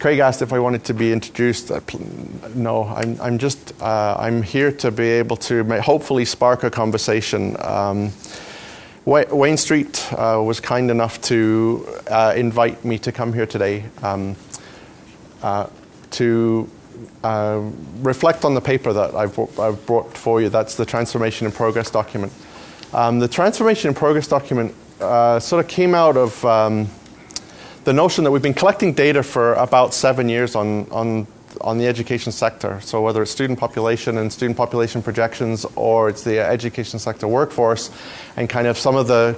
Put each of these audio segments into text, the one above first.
Craig asked if I wanted to be introduced. No, I'm here to be able to hopefully spark a conversation. Wayne Street was kind enough to invite me to come here today to reflect on the paper that I've brought for you. That's the Transformation in Progress document. The Transformation in Progress document sort of came out of the notion that we've been collecting data for about 7 years on the education sector. So whether it's student population and student population projections, or it's the education sector workforce, and kind of some of the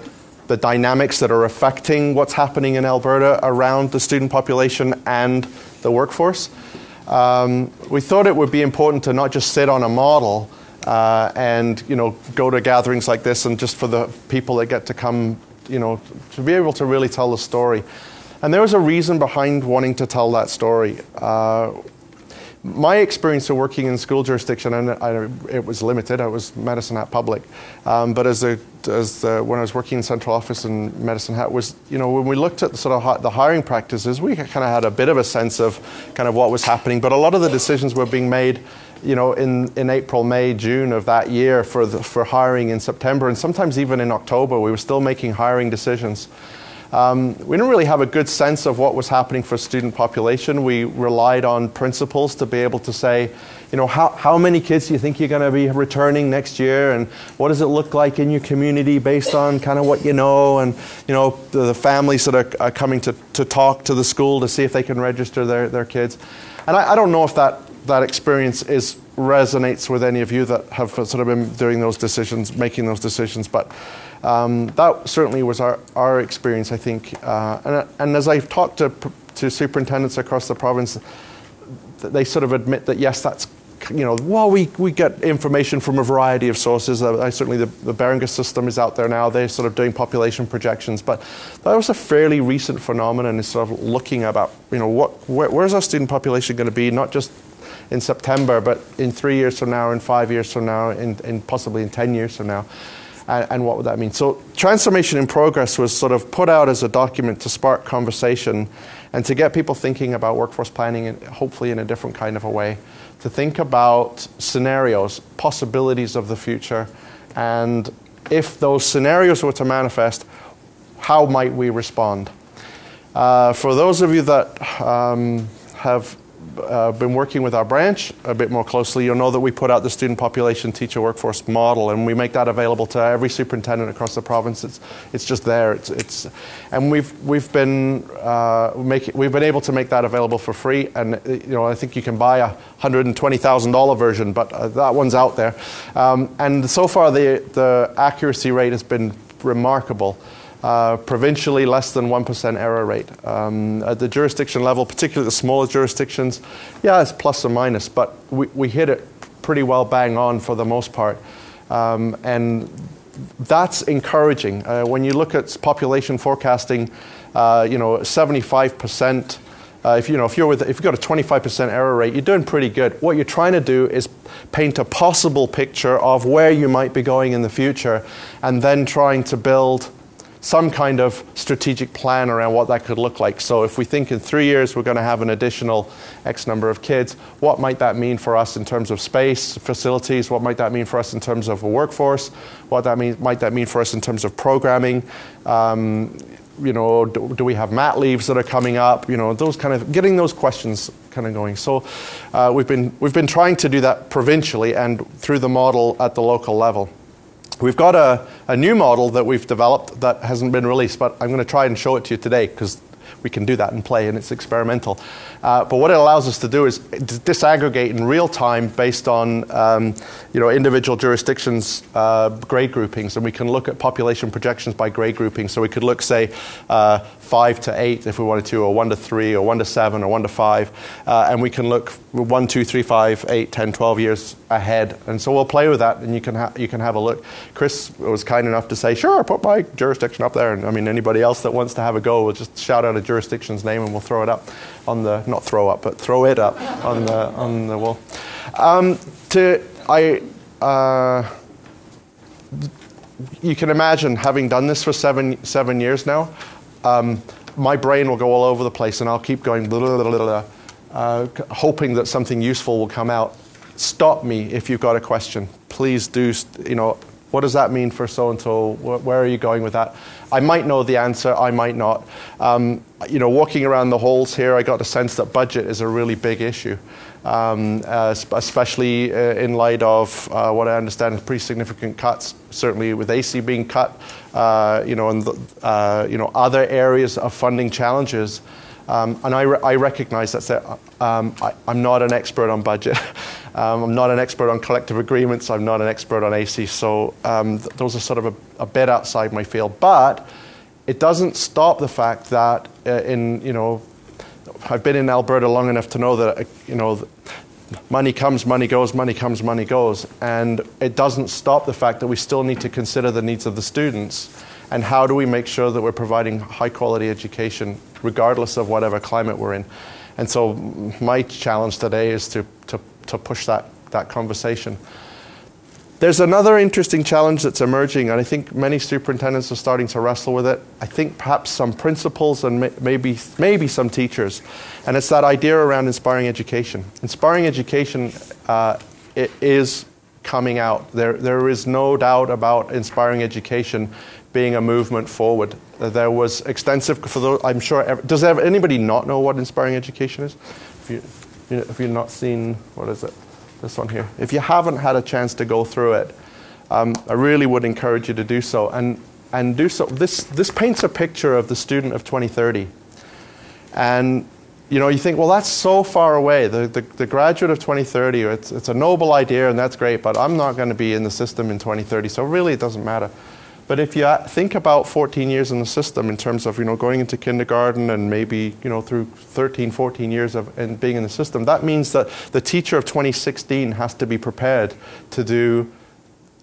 dynamics that are affecting what's happening in Alberta around the student population and the workforce. We thought it would be important to not just sit on a model and go to gatherings like this, and just for the people that get to come, to be able to really tell the story. And there was a reason behind wanting to tell that story. My experience of working in school jurisdiction, and it was limited. I was Medicine Hat Public, but when I was working in central office in Medicine Hat, was when we looked at the hiring practices, we kind of had a bit of a sense of kind of what was happening. But a lot of the decisions were being made, in April, May, June of that year for hiring in September, and sometimes even in October, we were still making hiring decisions. We didn't really have a good sense of what was happening for student population. We relied on principals to be able to say, how many kids do you think you're going to be returning next year, and what does it look like in your community based on kind of what you know, and the families that are coming to talk to the school to see if they can register their kids. And I don't know if that experience resonates with any of you that have sort of been doing those decisions, making those decisions, but that certainly was our experience, I think. And as I've talked to superintendents across the province, they sort of admit that yes, that's we get information from a variety of sources. Certainly the Behringer system is out there now. They're sort of doing population projections, but that was a fairly recent phenomenon. Is sort of looking about where's our student population going to be, not just in September, but in 3 years from now, in 5 years from now, in possibly in 10 years from now. And what would that mean? So Transformation in Progress was sort of put out as a document to spark conversation and to get people thinking about workforce planning, and hopefully in a different kind of a way, to think about scenarios, possibilities of the future, and if those scenarios were to manifest, how might we respond? For those of you that have been working with our branch a bit more closely, you'll know that we put out the student population teacher workforce model, and we make that available to every superintendent across the province. It's just there. And we've been able to make that available for free. And I think you can buy a $120,000 version, but that one's out there. And so far the accuracy rate has been remarkable. Provincially, less than 1% error rate. At the jurisdiction level, particularly the smaller jurisdictions, it's plus or minus, but we hit it pretty well bang on for the most part. And that's encouraging. When you look at population forecasting, 75%, if you've got a 25% error rate, you're doing pretty good. What you're trying to do is paint a possible picture of where you might be going in the future, and then trying to build some kind of strategic plan around what that could look like. So if we think in 3 years we're going to have an additional X number of kids, what might that mean for us in terms of space, facilities? What might that mean for us in terms of a workforce? What might that mean for us in terms of programming? Do we have mat leaves that are coming up? Those kind of, getting those questions kind of going. So we've been trying to do that provincially and through the model at the local level. We've got a new model that we've developed that hasn't been released, but I'm going to try and show it to you today because we can do that and play, and it's experimental. But what it allows us to do is disaggregate in real time based on individual jurisdictions' grade groupings, and we can look at population projections by grade grouping. So we could look, say, 5 to 8 if we wanted to, or 1 to 3, or 1 to 7, or 1 to 5, and we can look 1, 2, 3, 5, 8, 10, 12 years ahead. And so we'll play with that, and you can have a look. Chris was kind enough to say, sure, put my jurisdiction up there, and I mean anybody else that wants to have a go, we'll just shout out a jurisdiction's name and we'll throw it up on the, not throw up, but throw it up on the wall. You can imagine, having done this for seven years now, my brain will go all over the place, and I'll keep going blah, blah, blah, blah, blah. hoping that something useful will come out. Stop me if you've got a question. Please do, what does that mean for so-and-so? Where are you going with that? I might know the answer, I might not. Walking around the halls here, I got a sense that budget is a really big issue, especially in light of what I understand is pretty significant cuts, certainly with AC being cut, and other areas of funding challenges. And I recognize that I'm not an expert on budget. I'm not an expert on collective agreements. I'm not an expert on AC. So those are sort of a bit outside my field. But it doesn't stop the fact that I've been in Alberta long enough to know that money comes, money goes, money comes, money goes. And it doesn't stop the fact that we still need to consider the needs of the students. And how do we make sure that we're providing high-quality education regardless of whatever climate we're in? And so my challenge today is to push that conversation. There's another interesting challenge that's emerging, and I think many superintendents are starting to wrestle with it. I think perhaps some principals and maybe some teachers. And it's that idea around inspiring education. Inspiring education it is coming out. There is no doubt about inspiring education being a movement forward. There was extensive, for those, I'm sure, does anybody not know what inspiring education is? If you've not seen, what is it? This one here. If you haven't had a chance to go through it, I really would encourage you to do so. And do so. This paints a picture of the student of 2030. And you think, well, that's so far away. The graduate of 2030, it's a noble idea and that's great, but I'm not going to be in the system in 2030, so really it doesn't matter. But if you think about 14 years in the system in terms of going into kindergarten and maybe through 13, 14 years of being in the system, that means that the teacher of 2016 has to be prepared to do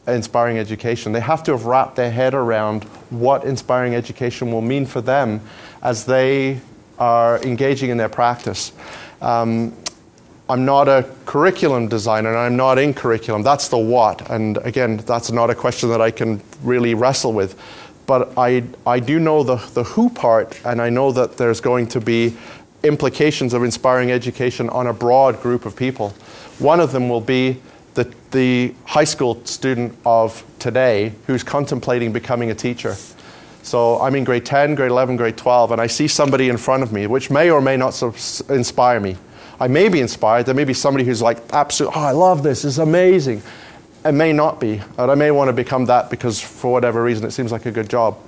inspiring education. They have to have wrapped their head around what inspiring education will mean for them as they are engaging in their practice. I'm not a curriculum designer, and I'm not in curriculum. That's the what. And again, that's not a question that I can really wrestle with. But I do know the who part, and I know that there's going to be implications of inspiring education on a broad group of people. One of them will be the high school student of today who's contemplating becoming a teacher. So I'm in grade 10, grade 11, grade 12, and I see somebody in front of me, which may or may not inspire me. I may be inspired. There may be somebody who's like, absolutely, I love this, it's amazing. It may not be, and I may want to become that because for whatever reason it seems like a good job.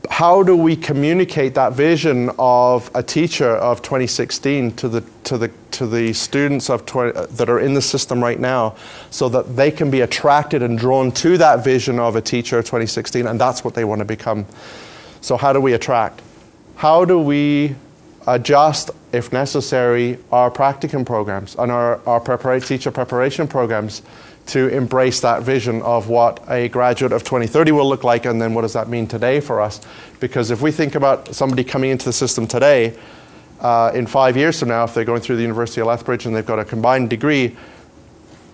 How do we communicate that vision of a teacher of 2016 to the students of that are in the system right now, so that they can be attracted and drawn to that vision of a teacher of 2016, and that's what they want to become? So how do we attract? How do we adjust, if necessary, our practicum programs and our teacher preparation programs to embrace that vision of what a graduate of 2030 will look like, and then what does that mean today for us? Because if we think about somebody coming into the system today, in 5 years from now, if they're going through the University of Lethbridge and they've got a combined degree,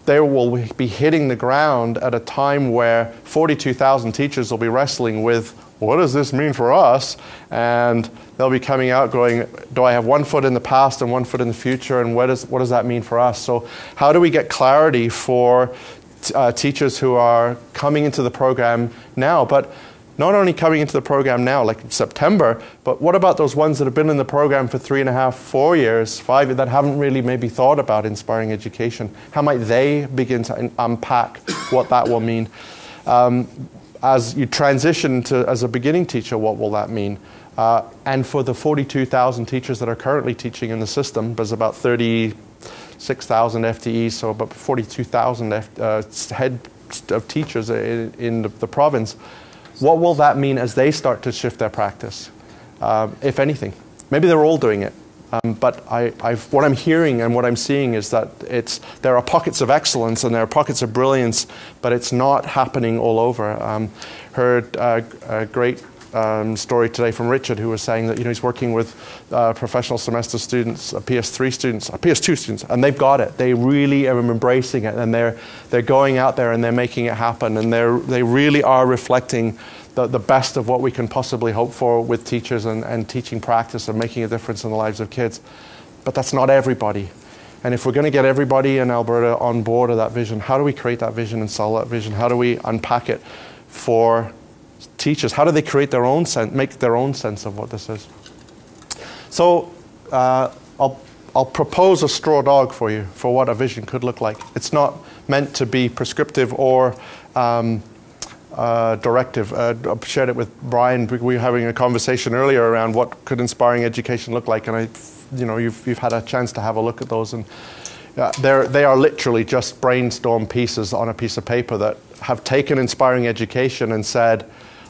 they will be hitting the ground at a time where 42,000 teachers will be wrestling with, what does this mean for us? And they'll be coming out going, do I have one foot in the past and one foot in the future, and what does that mean for us? So how do we get clarity for teachers who are coming into the program now, but not only coming into the program now, like September, but what about those ones that have been in the program for 3.5, 4 years, 5 that haven't really maybe thought about inspiring education? How might they begin to unpack what that will mean? As you transition to as a beginning teacher, what will that mean? And for the 42,000 teachers that are currently teaching in the system, there's about 36,000 FTEs, so about 42,000 head of teachers in the province. What will that mean as they start to shift their practice, if anything? Maybe they're all doing it. But what I'm hearing and what I'm seeing is that there are pockets of excellence and there are pockets of brilliance, but it's not happening all over. Heard a great story today from Richard, who was saying that he's working with professional semester students, PS3 students, PS2 students, and they've got it. They really are embracing it, and they're going out there and they're making it happen, and they really are reflecting the best of what we can possibly hope for with teachers and teaching practice and making a difference in the lives of kids. but that's not everybody. And if we're going to get everybody in Alberta on board of that vision, how do we create that vision and sell that vision? How do we unpack it for teachers? How do they create their own sense, make their own sense of what this is? So I'll propose a straw dog for you for what a vision could look like. It's not meant to be prescriptive or directive. I shared it with Brian. We were having a conversation earlier around what could inspiring education look like, and you've had a chance to have a look at those, and they are literally just brainstorm pieces on a piece of paper that have taken inspiring education and said,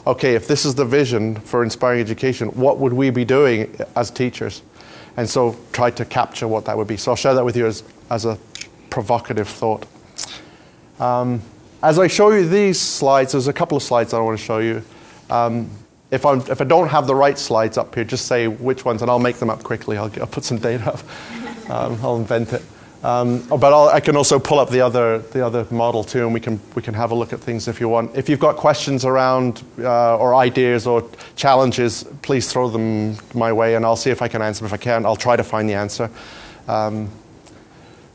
okay, if this is the vision for inspiring education, what would we be doing as teachers? And so try to capture what that would be. So I'll share that with you as a provocative thought. As I show you these slides, there's a couple of slides I want to show you. If I don't have the right slides up here, just say which ones, and I'll make them up quickly. I'll put some data up. I'll invent it. But I can also pull up the other model too, and we can have a look at things if you want. If you've got questions around or ideas or challenges, please throw them my way, and I'll see if I can answer them. If I can't, I'll try to find the answer.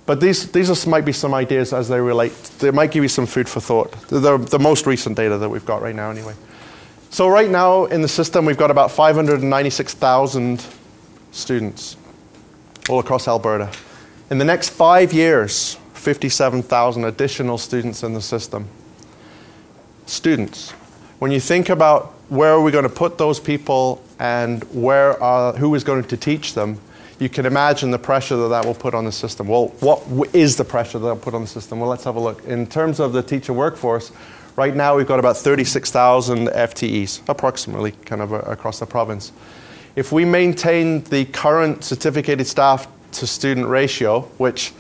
But these might be some ideas as they relate. They might give you some food for thought. They're the most recent data that we've got right now anyway. So right now in the system, we've got about 596,000 students all across Alberta. In the next 5 years, 57,000 additional students in the system. Students. When you think about where are we going to put those people and who is going to teach them, you can imagine the pressure that will put on the system. Well, what is the pressure that will put on the system? Well, let's have a look. In terms of the teacher workforce, right now we've got about 36,000 FTEs, approximately, kind of across the province. If we maintain the current certificated staff to student ratio, which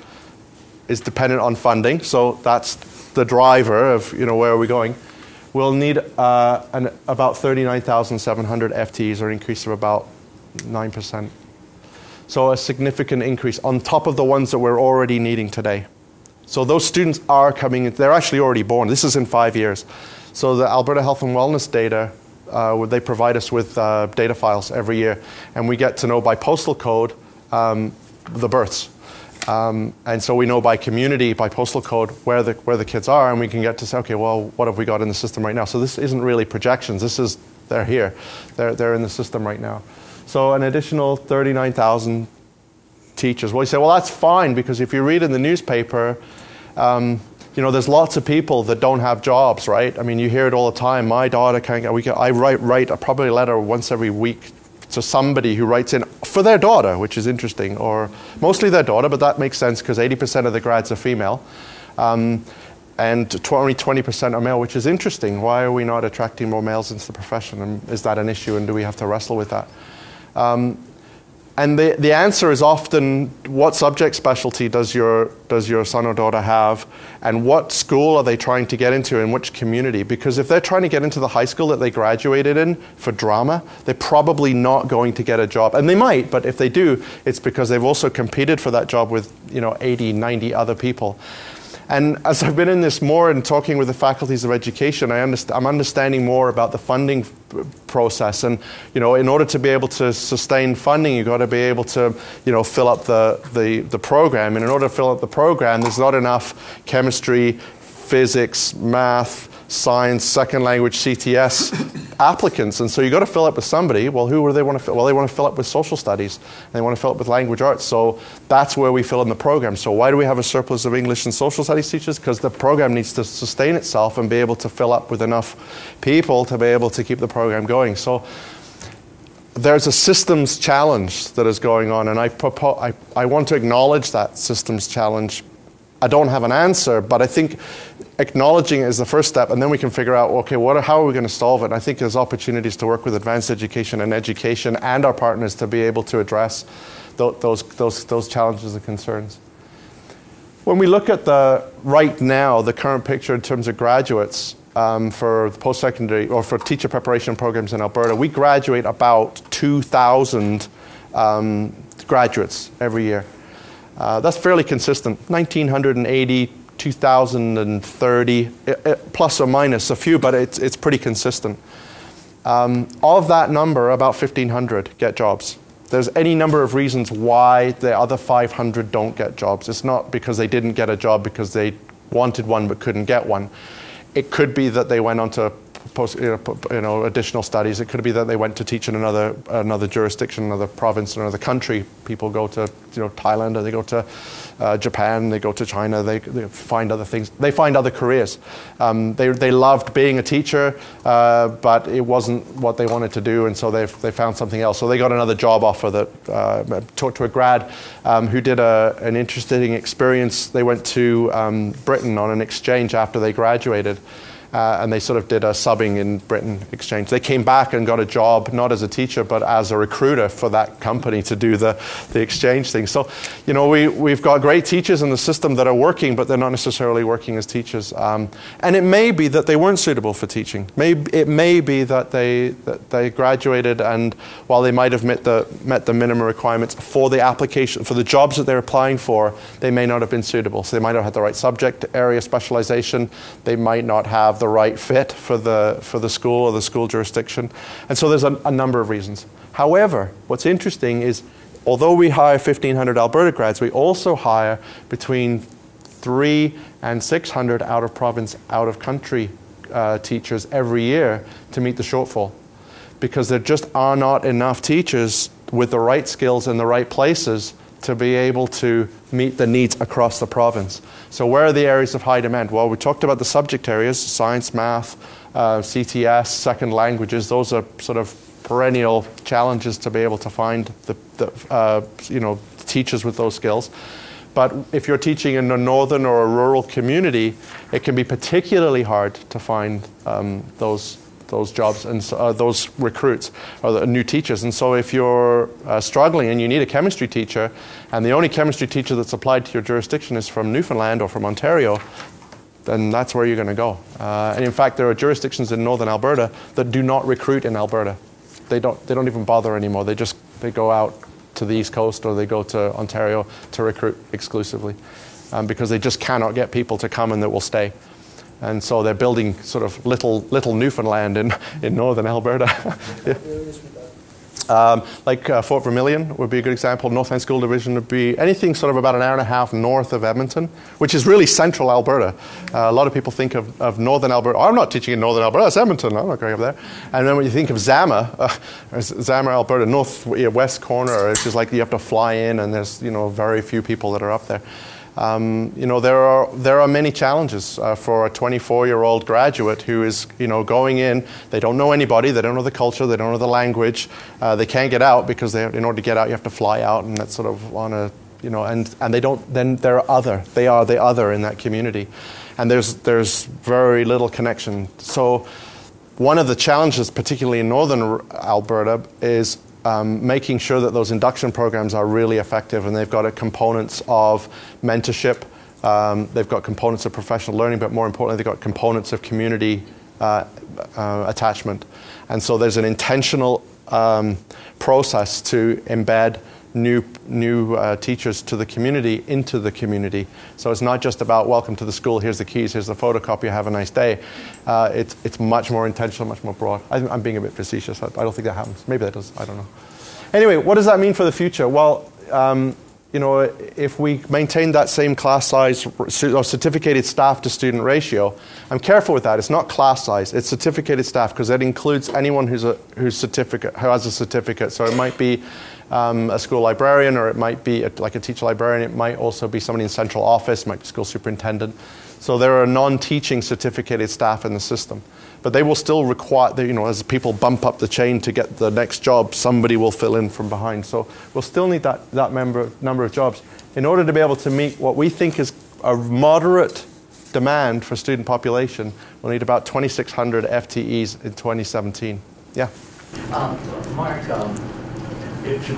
is dependent on funding, so that's the driver of where are we going, we'll need about 39,700 FTEs, or an increase of about 9%. So a significant increase on top of the ones that we're already needing today. So those students are coming in. They're actually already born. This is in 5 years. So the Alberta Health and Wellness data, they provide us with data files every year, and we get to know by postal code the births. And so we know by community, by postal code, where the kids are, and we can get to say, okay, well, what have we got in the system right now? So this isn't really projections. They're here. They're in the system right now. So an additional 39,000 teachers. Well, you say, well, that's fine, because if you read in the newspaper, there's lots of people that don't have jobs, right? I mean, you hear it all the time. My daughter can't get. I write probably a letter once every week to somebody who writes in for their daughter, which is interesting, or mostly their daughter, but that makes sense because 80% of the grads are female, and only 20% are male, which is interesting. Why are we not attracting more males into the profession? And is that an issue, and do we have to wrestle with that? And the answer is often, what subject specialty does your son or daughter have, and what school are they trying to get into, in which community? Because if they're trying to get into the high school that they graduated in for drama, they're probably not going to get a job. And they might, but if they do, it's because they've also competed for that job with 80, 90 other people. And as I've been in this more and talking with the faculties of education, I'm understanding more about the funding process. And in order to be able to sustain funding, you've got to be able to fill up the program. And in order to fill up the program, there's not enough chemistry, physics, math, science, second language, CTS applicants. And so you've got to fill up with somebody. Well, who do they want to fill? Well, they want to fill up with social studies. And they want to fill up with language arts. So that's where we fill in the program. So why do we have a surplus of English and social studies teachers? Because the program needs to sustain itself and be able to fill up with enough people to be able to keep the program going. So there's a systems challenge that is going on. And I want to acknowledge that systems challenge. I don't have an answer, but I think acknowledging it is the first step, and then we can figure out, okay, how are we going to solve it? And I think there's opportunities to work with advanced education and our partners to be able to address those challenges and concerns. When we look at right now, the current picture in terms of graduates for post-secondary or for teacher preparation programs in Alberta, we graduate about 2,000 graduates every year. That's fairly consistent, 1,980, 2,030, plus or minus a few, but it's pretty consistent. Of that number, about 1,500 get jobs. there's any number of reasons why the other 500 don't get jobs. It's not because they didn't get a job because they wanted one but couldn't get one. It could be that they went on to additional studies. It could be that they went to teach in another jurisdiction, another province, another country. People go to Thailand, or they go to Japan, they go to China. They find other things. They find other careers. They loved being a teacher, but it wasn't what they wanted to do, and so they found something else. So they got another job offer. That talked to a grad who did an interesting experience. They went to Britain on an exchange after they graduated. And they sort of did a subbing in Britain exchange. They came back and got a job, not as a teacher, but as a recruiter for that company to do the exchange thing. So, we've got great teachers in the system that are working, but they're not necessarily working as teachers. And it may be that they weren't suitable for teaching. It may be that they graduated, and while they might have met the minimum requirements for the application, for the jobs that they're applying for, they may not have been suitable. So they might not have the right subject area specialization. They might not have the right fit for the school or the school jurisdiction. And so there's a number of reasons. However, what's interesting is, although we hire 1,500 Alberta grads, we also hire between 300 and 600 out-of-province, out-of-country teachers every year to meet the shortfall. Because there just are not enough teachers with the right skills in the right places to be able to meet the needs across the province. So where are the areas of high demand? Well, we talked about the subject areas: science, math, CTS, second languages. Those are sort of perennial challenges to be able to find the teachers with those skills. But if you're teaching in a northern or a rural community, it can be particularly hard to find those jobs and those recruits or the new teachers. And so if you're struggling and you need a chemistry teacher, and the only chemistry teacher that's applied to your jurisdiction is from Newfoundland or from Ontario, then that's where you're going to go. And in fact, there are jurisdictions in northern Alberta that do not recruit in Alberta. They don't even bother anymore. They go out to the East Coast, or they go to Ontario to recruit exclusively, because they just cannot get people to come and that will stay. And so they're building sort of little Newfoundland in northern Alberta. Like Fort Vermilion would be a good example. Northland School Division would be anything sort of about an hour and a half north of Edmonton, which is really central Alberta. A lot of people think of northern Alberta. I'm not teaching in northern Alberta, that's Edmonton, I'm not going up there. And then when you think of Zama, Alberta, northwest corner, it's just like you have to fly in, and there's very few people that are up there. There are many challenges for a 24-year-old graduate who is, going in. They don't know anybody. They don't know the culture. They don't know the language. They can't get out because in order to get out, you have to fly out, and that's sort of on a, and they don't. Then they're other. They are the other in that community, and there's very little connection. So, one of the challenges, particularly in northern Alberta, is making sure that those induction programs are really effective, and they've got components of mentorship, they've got components of professional learning, but more importantly, they've got components of community attachment. And so there's an intentional process to embed new teachers to the community, into the community. So it's not just about welcome to the school, here's the keys, here's the photocopy, have a nice day. It's much more intentional, much more broad. I'm being a bit facetious. I don't think that happens. Maybe that does. I don't know. Anyway, what does that mean for the future? Well, if we maintain that same class size or certificated staff to student ratio, I'm careful with that. It's not class size. It's certificated staff, because that includes anyone who has a certificate. So it might be a school librarian, or it might be like a teacher librarian. It might also be somebody in central office, might be school superintendent. So there are non-teaching certificated staff in the system. But they will still require, as people bump up the chain to get the next job, somebody will fill in from behind. So we'll still need that number of jobs in order to be able to meet what we think is a moderate demand for student population. We'll need about 2,600 FTEs in 2017. Yeah. Mark, if you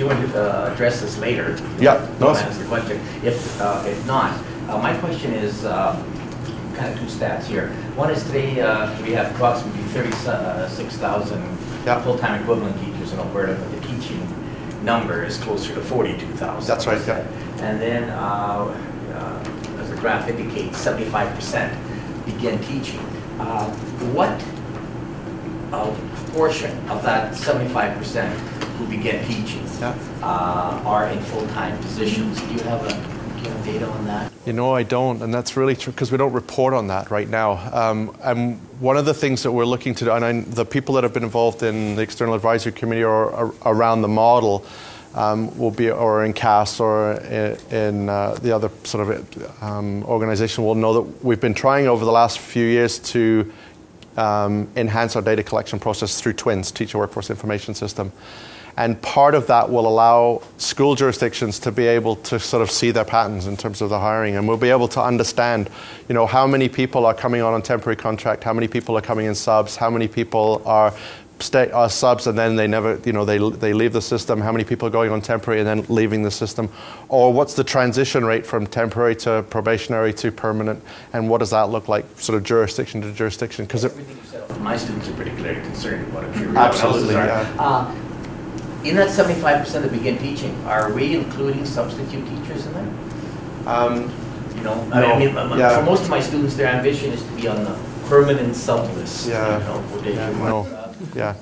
want to address this later, don't answer the question. If not, my question is kind of two stats here. One is today we have approximately 36,000 full-time equivalent teachers in Alberta, but the teaching number is closer to 42,000. That's right. Yeah. And then, as the graph indicates, 75% begin teaching. What portion of that 75% who begin teaching Yeah. are in full-time positions. Do you have data on that? You know, I don't, and that's really true because we don't report on that right now. And one of the things that we're looking to do, and the people that have been involved in the External Advisory Committee or around the model will be, or in CAS or in the other sort of organization will know that we've been trying over the last few years to enhance our data collection process through TWINS, Teacher Workforce Information System. And part of that will allow school jurisdictions to be able to sort of see their patterns in terms of the hiring. And we'll be able to understand, you know, how many people are coming on temporary contract, how many people are coming in subs, how many people are subs and then they never, you know, they leave the system, how many people are going on temporary and then leaving the system, or what's the transition rate from temporary to probationary to permanent, and what does that look like sort of jurisdiction to jurisdiction? Because everything you said, my students are particularly concerned about it. Absolutely, yeah. In that 75% that begin teaching, are we including substitute teachers in there? You know, no. I mean, for most of my students, their ambition is to be on the permanent sub list. Yeah. You know,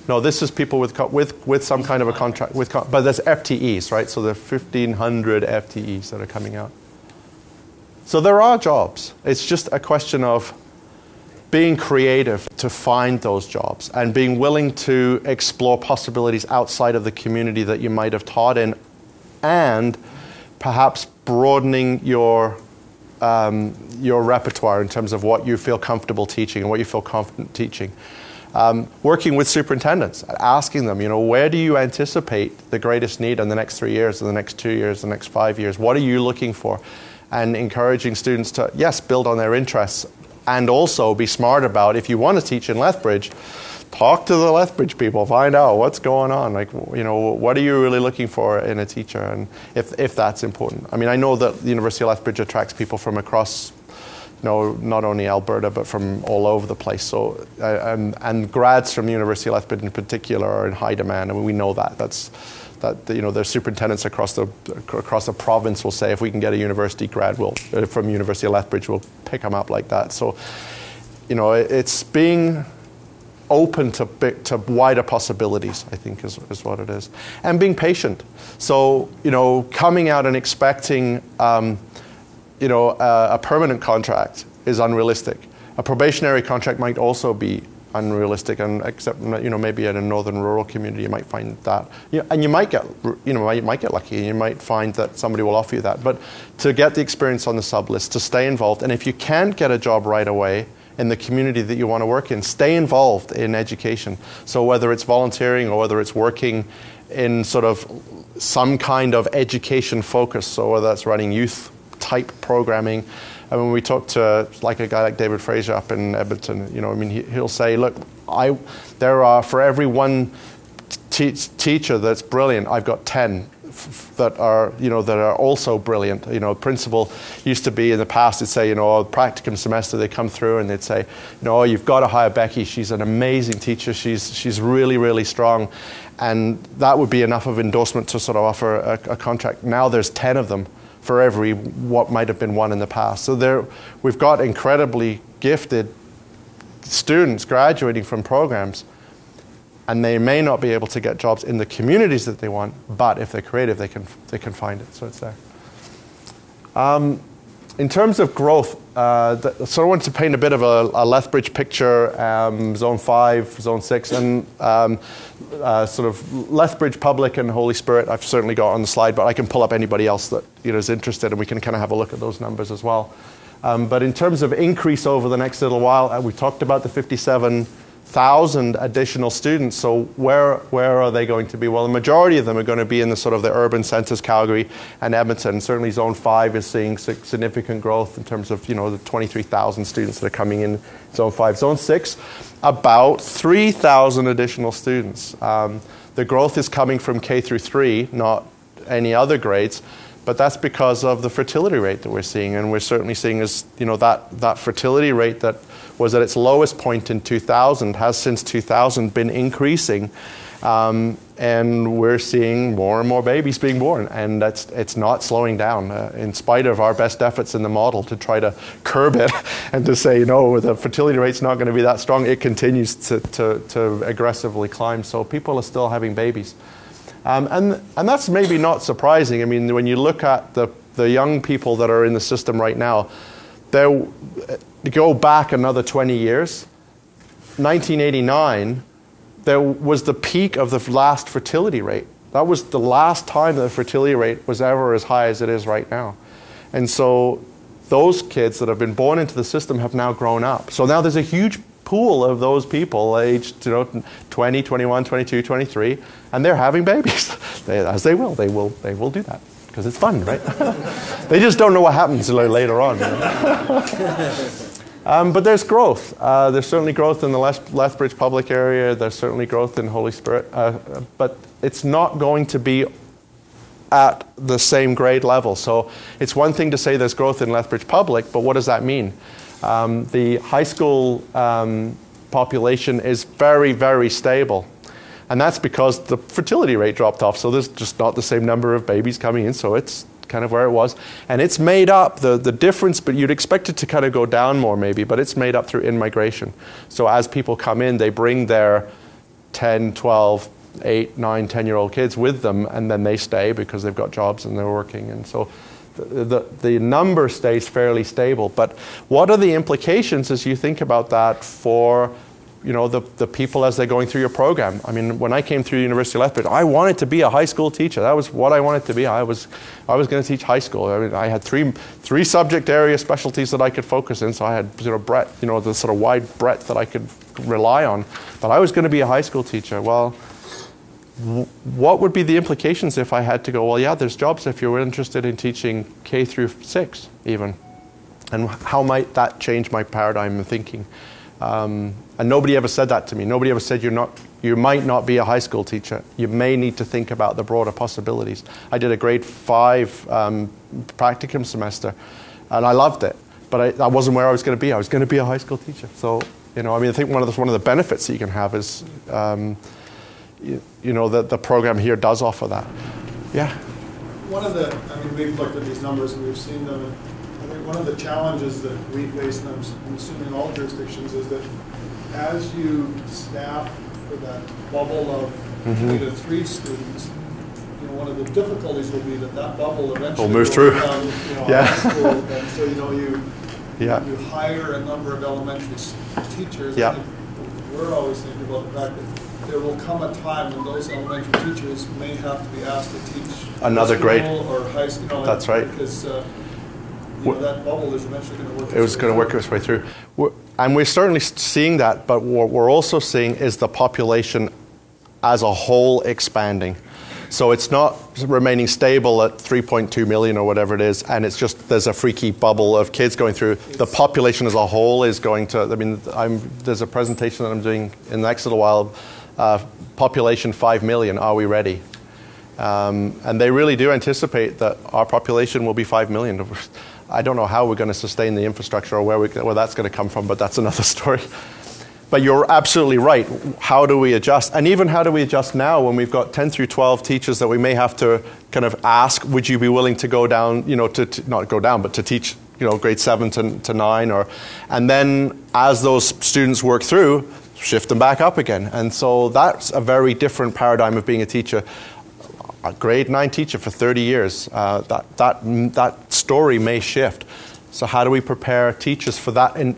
no, this is people with some kind of a contract, but there's FTEs, right? So there are 1,500 FTEs that are coming out. So there are jobs. It's just a question of being creative to find those jobs and being willing to explore possibilities outside of the community that you might have taught in, and perhaps broadening your repertoire in terms of what you feel comfortable teaching and what you feel confident teaching. Working with superintendents, asking them, you know, where do you anticipate the greatest need in the next 3 years, in the next 2 years, the next 5 years? What are you looking for? And encouraging students to, yes, build on their interests, and also be smart about, if you want to teach in Lethbridge, talk to the Lethbridge people, find out what's going on. Like, you know, what are you really looking for in a teacher, and if that's important. I mean, I know that the University of Lethbridge attracts people from across, you know, not only Alberta, but from all over the place. So, and grads from the University of Lethbridge in particular are in high demand. I mean, we know that. You know, their superintendents across the province will say, if we can get a university grad, from University of Lethbridge, we'll pick them up like that. So, you know, it's being open to wider possibilities, I think, is what it is, and being patient. So, you know, coming out and expecting, you know, a permanent contract is unrealistic. A probationary contract might also be unrealistic, and except, you know, maybe in a northern rural community you might find that, and you might get, you know, you might get lucky and you might find that somebody will offer you that. But to get the experience on the sub list, to stay involved, and if you can't get a job right away in the community that you want to work in, stay involved in education. So whether it's volunteering or whether it's working in sort of some kind of education focus, so whether that's running youth type programming. And when we talk to like a guy like David Fraser up in Edmonton, you know, I mean, he'll say, look, there are, for every one teacher that's brilliant, I've got 10 that are, you know, that are also brilliant. You know, principal used to be in the past, they'd say, you know, practicum semester, they come through and they'd say, you know, you've got to hire Becky. She's an amazing teacher. She's really, really strong. And that would be enough of endorsement to sort of offer a contract. Now there's 10 of them for every what might have been one in the past. So we've got incredibly gifted students graduating from programs, and they may not be able to get jobs in the communities that they want, but if they're creative, they can find it. So it's there. In terms of growth, so I want to paint a bit of a Lethbridge picture, Zone 5, Zone 6, and sort of Lethbridge Public and Holy Spirit I've certainly got on the slide, but I can pull up anybody else that, you know, is interested, and we can kind of have a look at those numbers as well. But in terms of increase over the next little while, we talked about the 57,000 additional students. So where are they going to be? Well, the majority of them are going to be in the sort of the urban centres, Calgary and Edmonton. Certainly Zone 5 is seeing significant growth in terms of, you know, the 23,000 students that are coming in Zone 5. Zone 6, about 3,000 additional students. The growth is coming from K through 3, not any other grades, but that's because of the fertility rate that we're seeing. And we're certainly seeing, as you know, that fertility rate that was at its lowest point in 2000 has since 2000 been increasing, and we're seeing more and more babies being born, and it's not slowing down in spite of our best efforts in the model to try to curb it and to say, no, the fertility rate's not going to be that strong. It continues to aggressively climb, so people are still having babies. And that's maybe not surprising. I mean, when you look at the young people that are in the system right now, go back another 20 years, 1989, there was the peak of the last fertility rate. That was the last time the fertility rate was ever as high as it is right now. And so those kids that have been born into the system have now grown up. So now there's a huge pool of those people aged 20, 21, 22, 23, and they're having babies. They will do that because it's fun, right? They just don't know what happens later on. But there's growth. There's certainly growth in the Lethbridge public area. There's certainly growth in Holy Spirit. But it's not going to be at the same grade level. So it's one thing to say there's growth in Lethbridge public, but what does that mean? The high school population is very, very stable. And that's because the fertility rate dropped off. So there's just not the same number of babies coming in. So it's kind of where it was. And it's made up, the difference, but you'd expect it to kind of go down more maybe, but it's made up through in-migration. So as people come in, they bring their 10, 12, 8, 9, 10-year-old kids with them, and then they stay because they've got jobs and they're working. And so the number stays fairly stable. But what are the implications as you think about that for the people as they're going through your program? I mean, when I came through University of Lethbridge, I wanted to be a high school teacher. That was what I wanted to be. I was going to teach high school. I mean, I had three subject area specialties that I could focus in, so I had breadth, the sort of wide breadth that I could rely on. But I was going to be a high school teacher. Well, what would be the implications if I had to go, well, yeah, there's jobs if you're interested in teaching K through 6 even. And how might that change my paradigm of thinking? And nobody ever said that to me. Nobody ever said you might not be a high school teacher. You may need to think about the broader possibilities. I did a grade 5 practicum semester, and I loved it. But that wasn't where I was going to be. I was going to be a high school teacher. So, I think one of the benefits that you can have is, the program here does offer that. Yeah. We've looked at these numbers and we've seen them. I think one of the challenges that we face, and I'm assuming all jurisdictions, is that as you staff for that bubble of 2 to 3 students, one of the difficulties will be that bubble eventually will move through. Become, high school, and so you hire a number of elementary teachers. Yeah. And we're always thinking about the fact that there will come a time when those elementary teachers may have to be asked to teach another grade or high school. That's right. Because that bubble is eventually going to work. It was going to work its way through, and we're certainly seeing that. But what we're also seeing is the population as a whole expanding. So it's not remaining stable at 3.2 million or whatever it is, and it's just there's a freaky bubble of kids going through. The population as a whole is going to. There's a presentation that I'm doing in the next little while. Population 5 million. Are we ready? And they really do anticipate that our population will be 5 million. I don't know how we're going to sustain the infrastructure or where that's going to come from, but that's another story. But you're absolutely right. How do we adjust? And even how do we adjust now when we've got 10 through 12 teachers that we may have to kind of ask, would you be willing to go down, to not go down, but to teach, grade 7 to 9, and then as those students work through, shift them back up again. And so that's a very different paradigm of being a teacher. A grade 9 teacher for 30 years, that story may shift. So how do we prepare teachers for that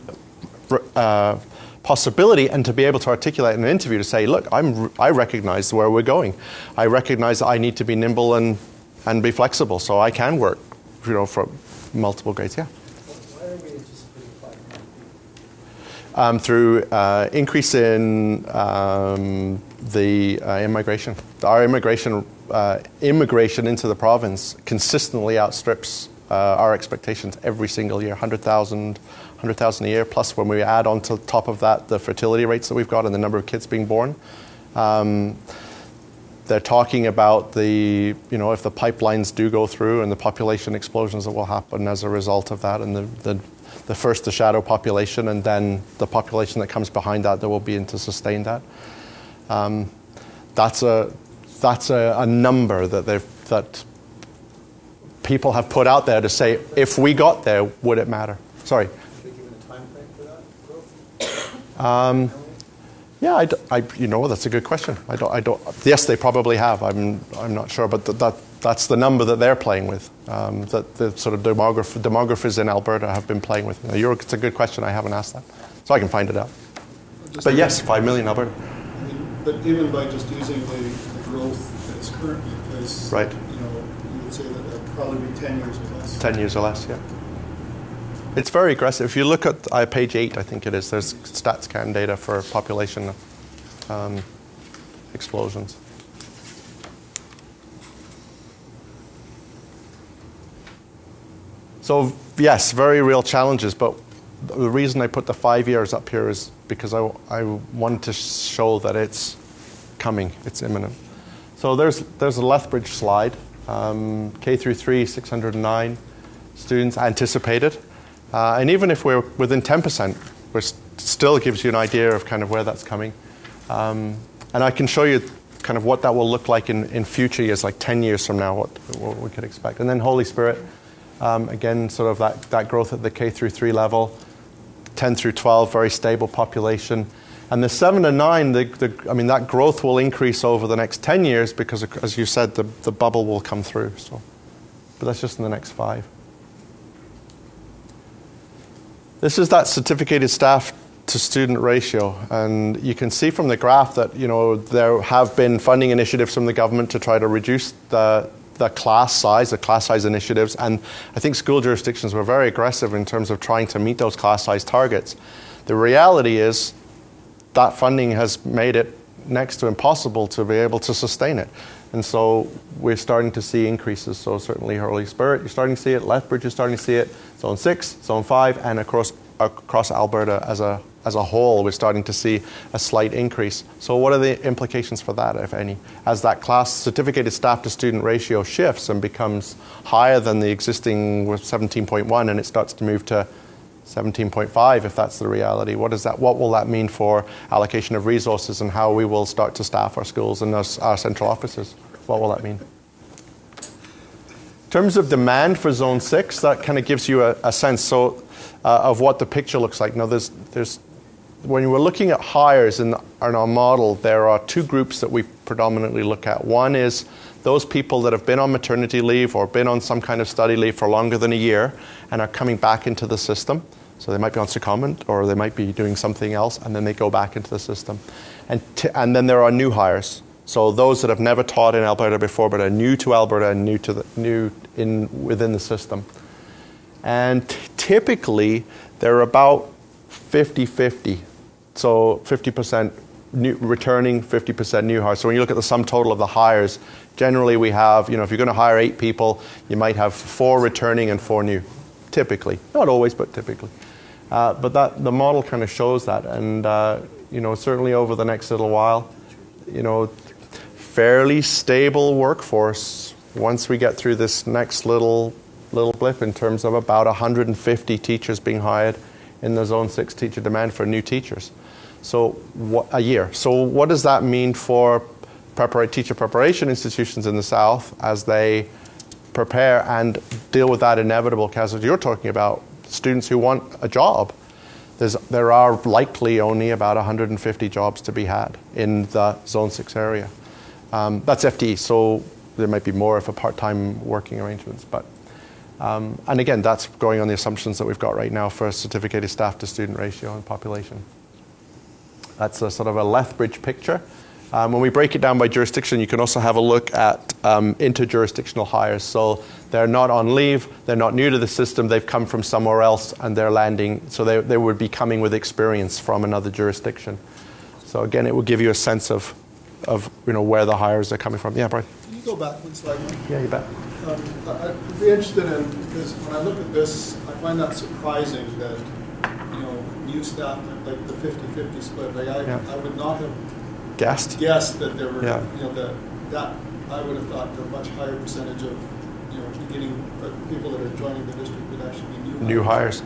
possibility, and to be able to articulate in an interview to say, look, I recognize where we're going. I recognize that I need to be nimble and be flexible, so I can work, for multiple grades. Yeah. Why are we anticipating 5 through increase in the immigration. Our immigration into the province consistently outstrips our expectations every single year, 100,000 a year, plus when we add on to top of that the fertility rates that we've got and the number of kids being born. They're talking about if the pipelines do go through and the population explosions that will happen as a result of that, and the first the shadow population and then the population that comes behind that will be in to sustain that. That's a number that people have put out there to say, if we got there, would it matter? Sorry. Have you given a time frame for that growth? Yeah, you know, that's a good question. Yes, they probably have. I'm not sure, but that's the number that they're playing with. That the sort of demographers in Alberta have been playing with. It's a good question. I haven't asked that, so I can find it out. But yes, 5 million Alberta. I mean, but even by just using the growth that is currently in place, right? You know, you would say that that'd probably be 10 years or less. 10 years or less, yeah. It's very aggressive. If you look at page 8, I think it is, there's StatsCan data for population explosions. So yes, very real challenges, but the reason I put the 5 years up here is because I want to show that it's coming, it's imminent. So there's a Lethbridge slide, K through 3, 609 students anticipated. And even if we're within 10%, which still gives you an idea of kind of where that's coming. And I can show you kind of what that will look like in future years, like 10 years from now, what we could expect. And then Holy Spirit, again, sort of that growth at the K through 3 level, 10 through 12, very stable population. And the 7 and 9, I mean, that growth will increase over the next 10 years because, as you said, the bubble will come through. So, but that's just in the next 5. This is that certificated staff to student ratio, and you can see from the graph that, you know, there have been funding initiatives from the government to try to reduce the class size initiatives, and I think school jurisdictions were very aggressive in terms of trying to meet those class size targets. The reality is that funding has made it next to impossible to be able to sustain it. And so we're starting to see increases. So certainly Holy Spirit, you're starting to see it. Lethbridge, you're starting to see it. Zone 6, Zone 5, and across Alberta as a whole, we're starting to see a slight increase. So what are the implications for that, if any? As that class certificated staff to student ratio shifts and becomes higher than the existing 17.1, and it starts to move to 17.5, if that's the reality. What will that mean for allocation of resources and how we will start to staff our schools and our central offices? What will that mean? In terms of demand for Zone 6, that kind of gives you a sense of what the picture looks like. Now, when we're looking at hires in our model, there are 2 groups that we predominantly look at. One is those people that have been on maternity leave or been on some kind of study leave for longer than a year and are coming back into the system. So they might be on secondment or they might be doing something else, and then they go back into the system. And then there are new hires. So those that have never taught in Alberta before but are new to Alberta and within the system. And typically they're about 50-50. So 50% new, returning, 50% new hires. So when you look at the sum total of the hires, generally we have, you know, if you're going to hire 8 people, you might have 4 returning and 4 new. Typically. Not always, but typically. But the model kind of shows that. And, you know, certainly over the next little while, you know, fairly stable workforce once we get through this next little blip in terms of about 150 teachers being hired in the Zone 6 teacher demand for new teachers. So a year. So what does that mean for teacher preparation institutions in the South as they prepare and deal with that inevitable casualty you're talking about, students who want a job? There are likely only about 150 jobs to be had in the Zone 6 area. That's FTE, so there might be more for part-time working arrangements. But and again, that's going on the assumptions that we've got right now for certificated staff to student ratio and population. That's a sort of a Lethbridge picture. When we break it down by jurisdiction, you can also have a look at interjurisdictional hires. So they're not on leave, they're not new to the system, they've come from somewhere else and they're landing, so they would be coming with experience from another jurisdiction. So again, it will give you a sense of you know, where the hires are coming from. Yeah, Brian? Can you go back one slide? Yeah, you bet. I'd be interested in, because when I look at this, I find that surprising that, you know, new staff, like the 50-50 split, like I would not have guessed that there were, you know, that I would have thought a much higher percentage of, you know, people that are joining the district would actually be new hires.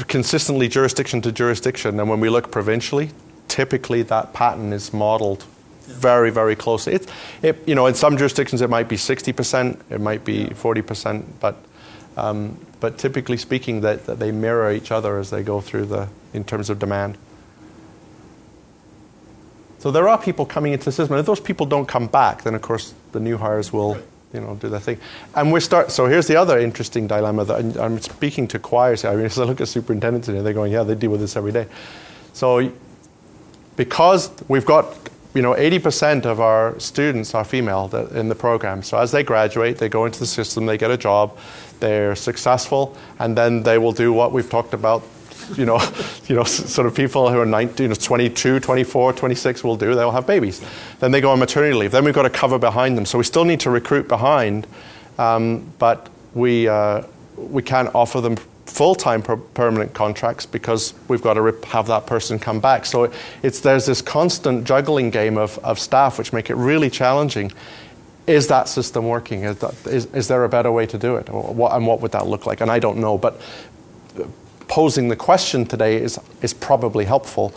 Consistently jurisdiction to jurisdiction, and when we look provincially, typically that pattern is modeled very, very closely. You know, in some jurisdictions it might be 60%, it might be 40%, but typically speaking, that they mirror each other as they go through in terms of demand. So there are people coming into the system. And if those people don't come back, then of course the new hires will, do their thing. And so here's the other interesting dilemma that I'm speaking to choirs here. I mean, as I look at superintendents in here, they're going, yeah, they deal with this every day. So because we've got 80% of our students are female in the program. So as they graduate, they go into the system, they get a job, they're successful, and then they will do what we've talked about. Sort of people who are 19, 22, 24, 26 will do. They'll have babies. Then they go on maternity leave. Then we've got to cover behind them. So we still need to recruit behind, but we can't offer them full-time permanent contracts because we've got to have that person come back. So there's this constant juggling game of staff which make it really challenging. Is that system working? Is there a better way to do it? And what would that look like? And I don't know, but posing the question today is probably helpful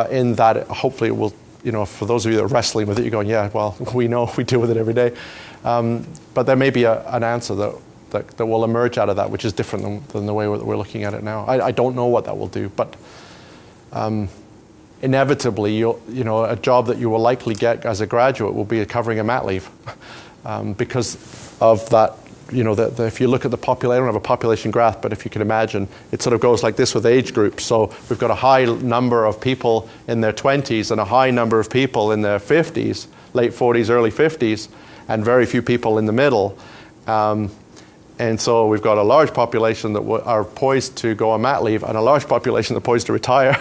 in that hopefully it will, for those of you that are wrestling with it, you're going, yeah, well, we know, we deal with it every day. But there may be an answer that will emerge out of that, which is different than the way we're looking at it now. I don't know what that will do, but inevitably, a job that you will likely get as a graduate will be covering a mat leave because of that. If you look at the population, I don't have a population graph, but if you can imagine, it sort of goes like this with age groups. So we've got a high number of people in their 20s and a high number of people in their 50s, late 40s, early 50s, and very few people in the middle. And so we've got a large population that are poised to go on mat leave and a large population that are poised to retire.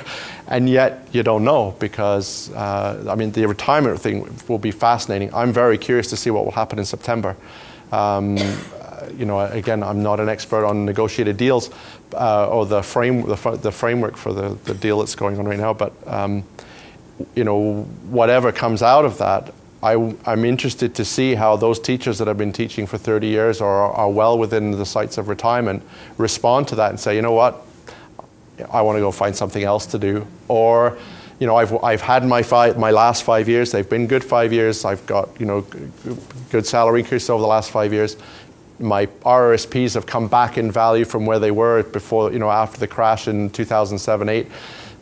And yet you don't know because, the retirement thing will be fascinating. I'm very curious to see what will happen in September. Again, I'm not an expert on negotiated deals or the framework for the deal that's going on right now. But whatever comes out of that, I'm interested to see how those teachers that have been teaching for 30 years or are well within the sights of retirement respond to that and say, you know what, I want to go find something else to do. Or, I've had my last 5 years. They've been good 5 years. I've got, good salary increase over the last 5 years. My RRSPs have come back in value from where they were before, after the crash in 2007-8.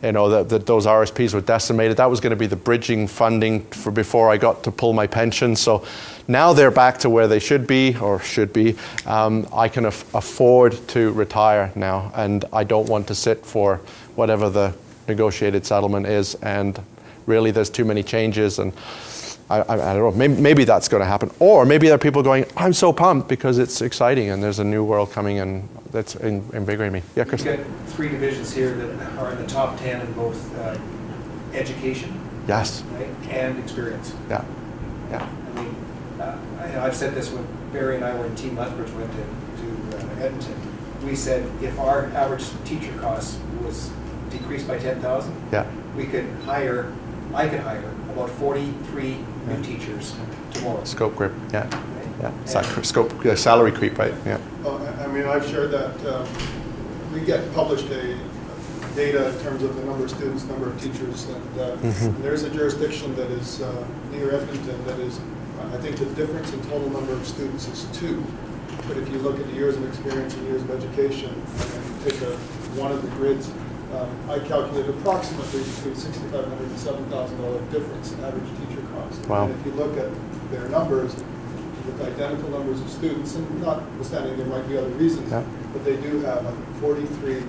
Those RSPs were decimated. That was going to be the bridging funding for before I got to pull my pension. So now they're back to where they should be. I can afford to retire now, and I don't want to sit for whatever the negotiated settlement is. And really, there's too many changes, and I don't know. Maybe that's going to happen, or maybe there are people going, "I'm so pumped because it's exciting and there's a new world coming in." That's invigorating me. Yeah, Chris. You've got 3 divisions here that are in the top 10 in both education, yes, right, and experience. Yeah. I've said this when Barry and I were in Team Lethbridge went to Edmonton. We said if our average teacher cost was decreased by 10,000, yeah, I could hire about 43 new teachers tomorrow. Scope creep, yeah. Salary creep, right? Yeah. I've shared that we get published data in terms of the number of students, number of teachers, and there's a jurisdiction that is near Edmonton that is, I think the difference in total number of students is 2. But if you look at the years of experience and years of education, and you take one of the grids, I calculate approximately between $6,500 and $7,000 difference in average teacher cost. Wow. And if you look at their numbers, with identical numbers of students, and notwithstanding there might be other reasons, but they do have 43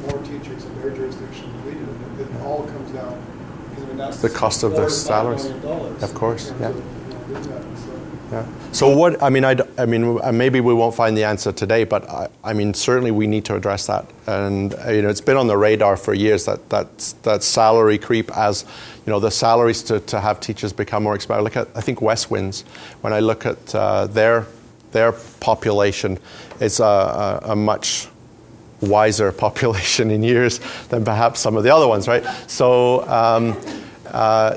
more teachers in their jurisdiction than we do. And it all comes down, because that's the cost of their salaries. Of course, yeah. Yeah. So maybe we won't find the answer today, but certainly we need to address that. And it's been on the radar for years that salary creep as the salaries to have teachers become more expensive. Look at, I think, West Winds. When I look at their population, it's a much wiser population in years than perhaps some of the other ones, right? So.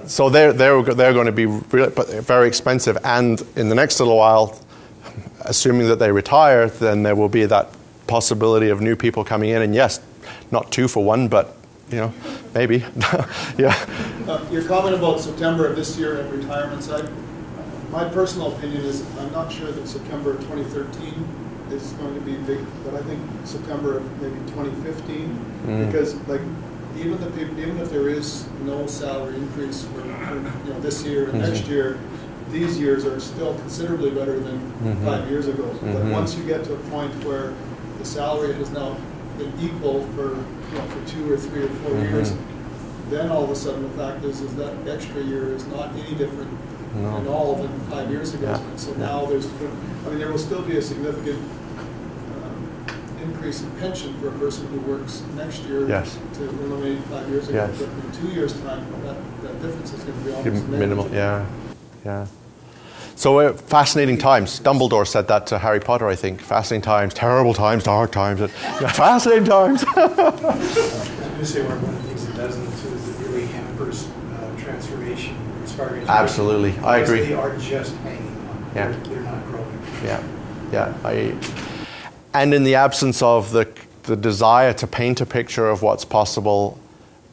So they're going to be very expensive, and in the next little while, assuming that they retire, then there will be that possibility of new people coming in. And yes, not 2 for 1, but maybe. Yeah. Your comment about September of this year and retirement side, my personal opinion is I'm not sure that September 2013 is going to be big, but I think September of maybe 2015, because even if there is no salary increase for this year and next year, these years are still considerably better than 5 years ago. But once you get to a point where the salary has now been equal for 2 or 3 or 4 years, then all of a sudden the fact is that extra year is not any different at all than 5 years ago. And so now there will still be a significant increase in pension for a person who works next year to eliminate 5 years ago. But in 2 years' time, that difference is going to be almost minimal. Yeah. So fascinating times. Dumbledore said that to Harry Potter, I think. Fascinating times, terrible times, dark times. Fascinating times. I was going to say one of the things it does is it really hampers transformation, inspiring. Absolutely, I agree. They are just hanging on. Yeah. They're not growing. Yeah. And in the absence of the desire to paint a picture of what's possible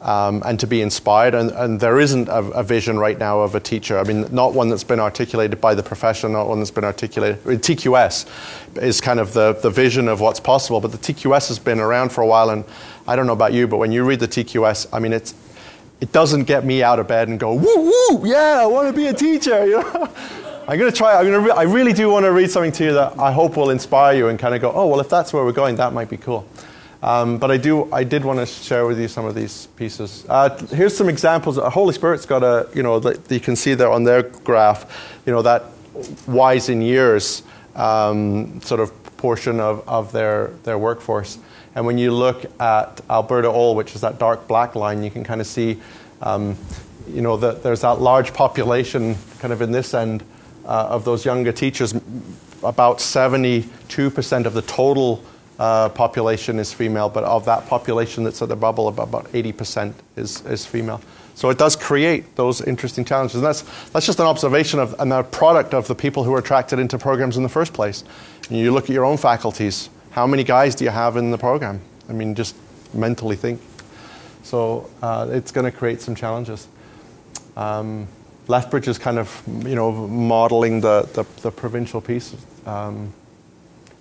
and to be inspired, and there isn't a vision right now of a teacher. I mean, not one that's been articulated by the profession, not one that's been articulated. TQS is kind of the vision of what's possible, but the TQS has been around for a while, and I don't know about you, but when you read the TQS, I mean, it doesn't get me out of bed and go, woo, woo, yeah, I want to be a teacher, I'm going to try. I really do want to read something to you that I hope will inspire you and kind of go, oh, well, if that's where we're going, that might be cool. But I did want to share with you some of these pieces. Here's some examples. Holy Spirit's got you can see there on their graph, that wise in years sort of portion of their workforce. And when you look at Alberta All, which is that dark black line, you can kind of see, that there's that large population kind of in this end of those younger teachers. About 72% of the total population is female, but of that population that's at the bubble, about 80% is female. So it does create those interesting challenges. And that's just an observation of and a product of the people who are attracted into programs in the first place. And you look at your own faculties. How many guys do you have in the program? I mean, just mentally think. So it's going to create some challenges. Lethbridge is kind of, modeling the provincial piece.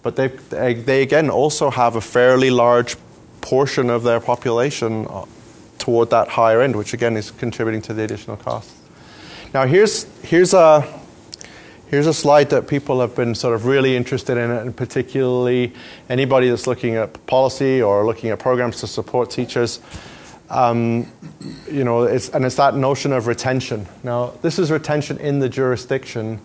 But they again also have a fairly large portion of their population toward that higher end, which again is contributing to the additional cost. Now here's a slide that people have been sort of really interested in, and particularly anybody that's looking at policy or looking at programs to support teachers. It's that notion of retention. Now this is retention in the jurisdiction.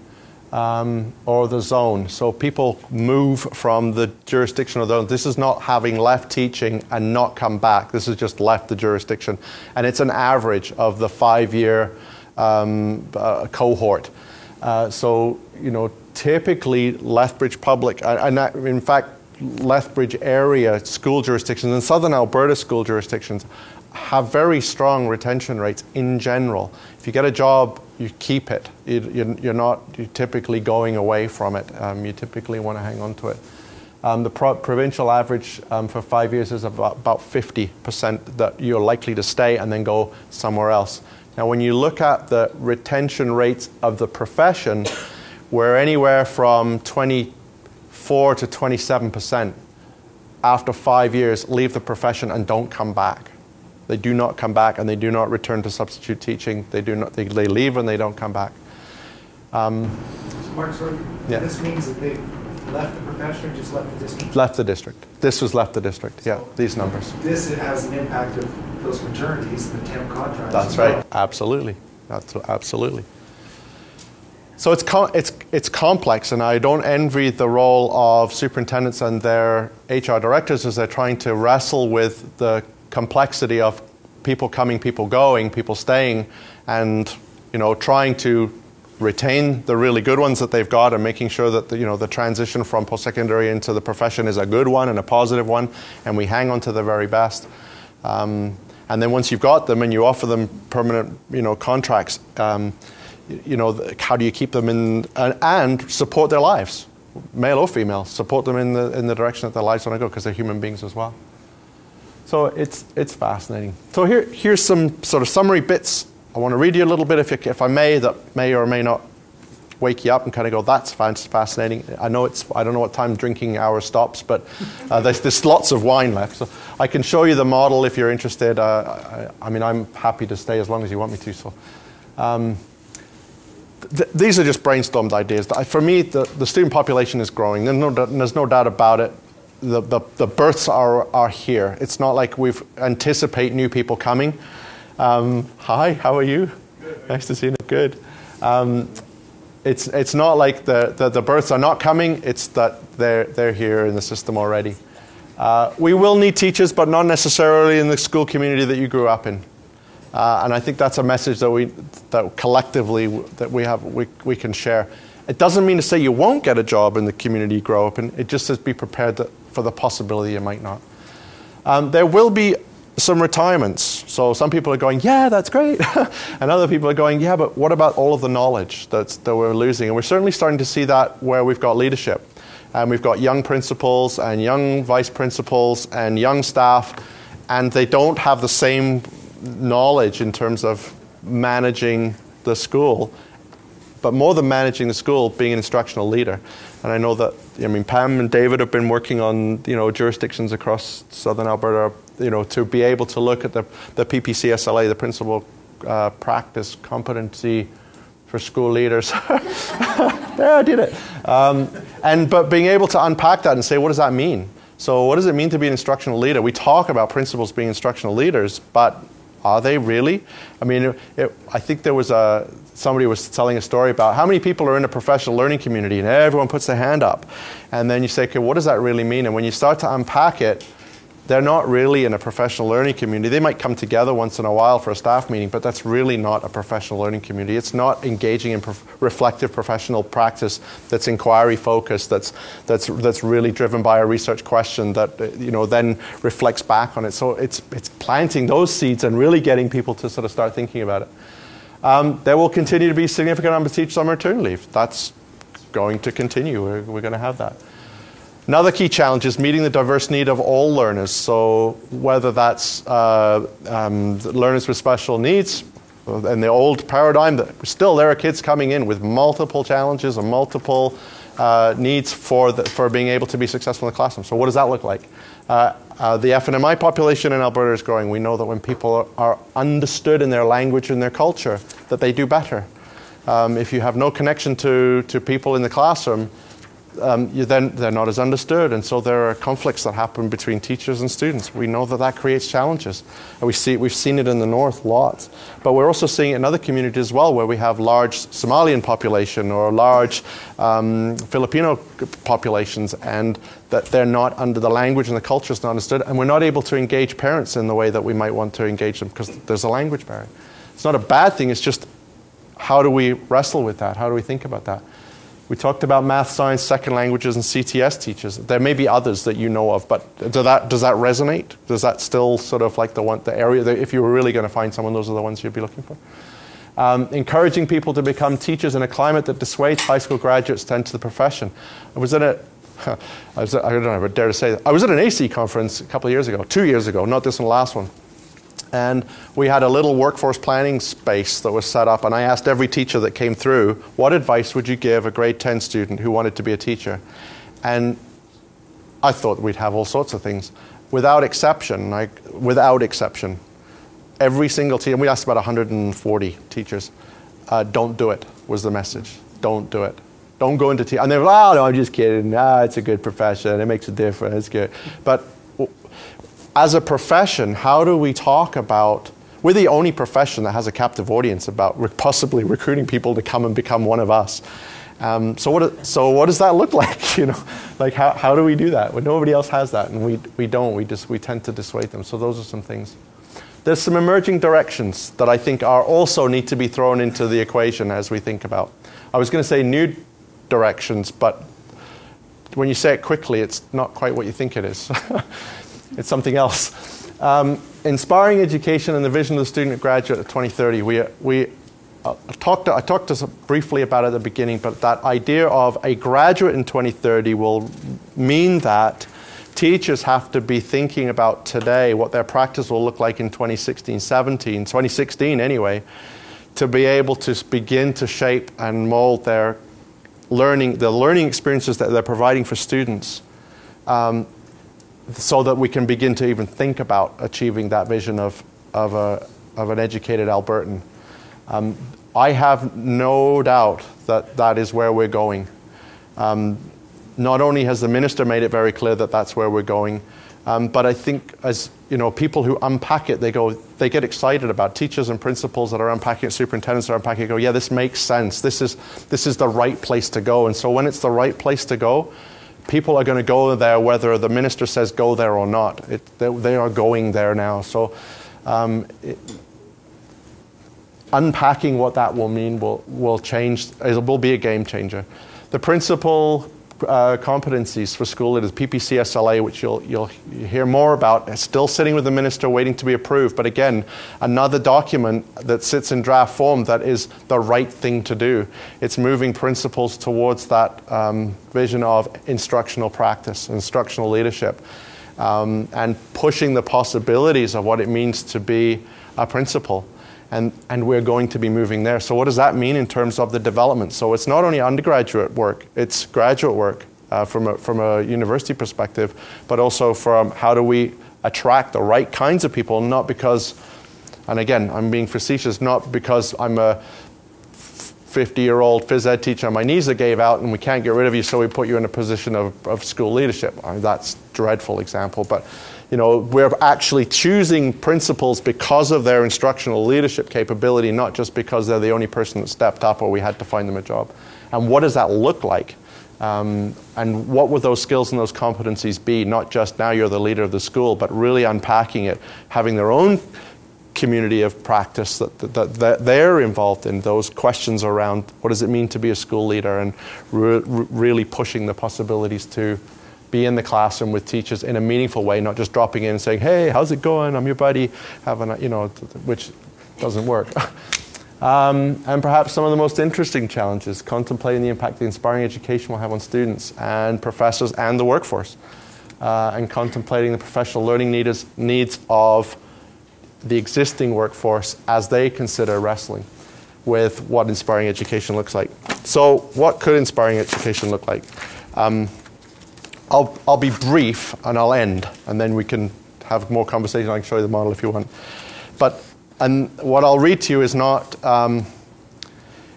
Or the zone. So people move from the jurisdiction of those. This is not having left teaching and not come back. This is just left the jurisdiction. And it's an average of the 5-year cohort. Typically Lethbridge Public, and in fact, Lethbridge area school jurisdictions and Southern Alberta school jurisdictions have very strong retention rates in general. If you get a job, you keep it. You're typically going away from it. You typically want to hang on to it. The provincial average for 5 years is about 50% that you're likely to stay and then go somewhere else. Now, when you look at the retention rates of the profession, we're anywhere from 24 to 27% after 5 years leave the profession and don't come back. They do not come back, and they do not return to substitute teaching. They leave and they don't come back. So Mark, sorry, this means that they left the profession or just left the district? Left the district. This was left the district, so these numbers. This has an impact of those maternities and the temp contracts. That's right, absolutely. Absolutely. So it's complex, and I don't envy the role of superintendents and their HR directors as they're trying to wrestle with the complexity of people coming, people going, people staying, and trying to retain the really good ones that they've got and making sure that the transition from post-secondary into the profession is a good one and a positive one, and we hang on to the very best. And then once you've got them and you offer them permanent contracts, how do you keep them in and support their lives, male or female, support them in the direction that their lives want to go, because they're human beings as well. So it's fascinating. So here's some sort of summary bits. I want to read you a little bit, if I may, that may or may not wake you up and kind of go, that's fascinating. I don't know what time drinking hour stops, but there's lots of wine left. So I can show you the model if you're interested. I mean, I'm happy to stay as long as you want me to. So these are just brainstormed ideas. For me, the student population is growing. There's no doubt about it. The births are here. It's not like we've anticipate new people coming. Hi, how are you? Good. Nice to see you. Good. It's not like the births are not coming. It's that they're here in the system already. We will need teachers, but not necessarily in the school community that you grew up in. And I think that's a message that collectively that we can share. It doesn't mean to say you won't get a job in the community you grow up in. It just says be prepared for the possibility you might not. There will be some retirements. So some people are going, yeah, that's great. And other people are going, yeah, but what about all of the knowledge that we're losing? And we're certainly starting to see that where we've got leadership. And we've got young principals and young vice principals and young staff, and they don't have the same knowledge in terms of managing the school, but more than managing the school, being an instructional leader. And I know that, Pam and David have been working on, jurisdictions across southern Alberta, to be able to look at the PPCSLA, the Principal Practice Competency for School Leaders. Yeah, I did it. But being able to unpack that and say, what does that mean? So what does it mean to be an instructional leader? We talk about principals being instructional leaders, but are they really? I think there was somebody was telling a story about how many people are in a professional learning community, and everyone puts their hand up. And then you say, okay, what does that really mean? And when you start to unpack it, they're not really in a professional learning community. They might come together once in a while for a staff meeting, but that's really not a professional learning community. It's not engaging in reflective professional practice that's inquiry focused, that's really driven by a research question that then reflects back on it. So it's planting those seeds and really getting people to sort of start thinking about it. There will continue to be significant number of teachers on maternity leave. That's going to continue. We're going to have that. Another key challenge is meeting the diverse need of all learners. So whether that's learners with special needs, in the old paradigm, still there are kids coming in with multiple challenges and multiple needs for being able to be successful in the classroom. So what does that look like? The FNMI population in Alberta is growing. We know that when people are understood in their language and their culture, that they do better. If you have no connection to people in the classroom, then they're not as understood, and so there are conflicts that happen between teachers and students. We know that creates challenges. And we've seen it in the north lots, but we're also seeing it in other communities as well, where we have large Somalian population or large Filipino populations, and that they're not under the language and the culture is not understood, and we're not able to engage parents in the way that we might want to engage them because there's a language barrier. It's not a bad thing. It's just how do we wrestle with that? How do we think about that? We talked about math, science, second languages, and CTS teachers. There may be others that you know of, but does that resonate? Does that still sort of like the area that if you were really going to find someone, those are the ones you'd be looking for? Encouraging people to become teachers in a climate that dissuades high school graduates to enter the profession. I don't know if I dare to say that. I was at an AC conference a couple of years ago, 2 years ago, not this one, the last one. And we had a little workforce planning space that was set up, and I asked every teacher that came through, what advice would you give a grade 10 student who wanted to be a teacher? And I thought we'd have all sorts of things. Without exception, every single teacher, and we asked about 140 teachers, don't do it was the message. Don't do it. Don't go into teaching. And they were like, oh, no, I'm just kidding. It's a good profession. It makes a difference. It's good. But as a profession, how do we talk about, we're the only profession that has a captive audience about possibly recruiting people to come and become one of us. So what does that look like? Like how do we do that when nobody else has that, and we don't. We tend to dissuade them. So those are some things. There's some emerging directions that I think also need to be thrown into the equation as we think about. I was going to say new directions, but when you say it quickly, it's not quite what you think it is. It's something else. Inspiring education and the vision of the student graduate at 2030. I talked briefly about it at the beginning, but that idea of a graduate in 2030 will mean that teachers have to be thinking about today what their practice will look like in 2016 anyway, to be able to begin to shape and mold their the learning experiences that they're providing for students, so that we can begin to even think about achieving that vision of an educated Albertan. I have no doubt that that is where we're going. Not only has the minister made it very clear that that's where we're going, but I think as people who unpack it, they get excited about teachers and principals that are unpacking it, superintendents that are unpacking it, go, yeah, this makes sense. This is the right place to go. And so when it's the right place to go, people are going to go there whether the minister says go there or not. They are going there now. So unpacking what that will mean will change. It will be a game changer. The principal competencies for school leaders, PPCSLA, which you'll hear more about, is still sitting with the minister waiting to be approved. But again, another document that sits in draft form that is the right thing to do. It's moving principals towards that vision of instructional practice, instructional leadership, and pushing the possibilities of what it means to be a principal. And we're going to be moving there. So what does that mean in terms of the development? So it's not only undergraduate work, it's graduate work from a university perspective, but also from how do we attract the right kinds of people, not because, and again, I'm being facetious, not because I'm a 50-year-old phys ed teacher and my knees are gave out and we can't get rid of you, so we put you in a position of school leadership. I mean, that's a dreadful example, but we're actually choosing principals because of their instructional leadership capability, not just because they're the only person that stepped up or we had to find them a job. And what does that look like? And what would those skills and those competencies be? Not just now you're the leader of the school, but really unpacking it, having their own community of practice that they're involved in, those questions around what does it mean to be a school leader, and really pushing the possibilities to be in the classroom with teachers in a meaningful way, not just dropping in and saying, hey, how's it going? I'm your buddy, which doesn't work. And perhaps some of the most interesting challenges, contemplating the impact the inspiring education will have on students and professors and the workforce, and contemplating the professional learning needs of the existing workforce as they consider wrestling with what inspiring education looks like. So what could inspiring education look like? I'll be brief and I'll end, and then we can have more conversation. I can show you the model if you want. And what I'll read to you is not,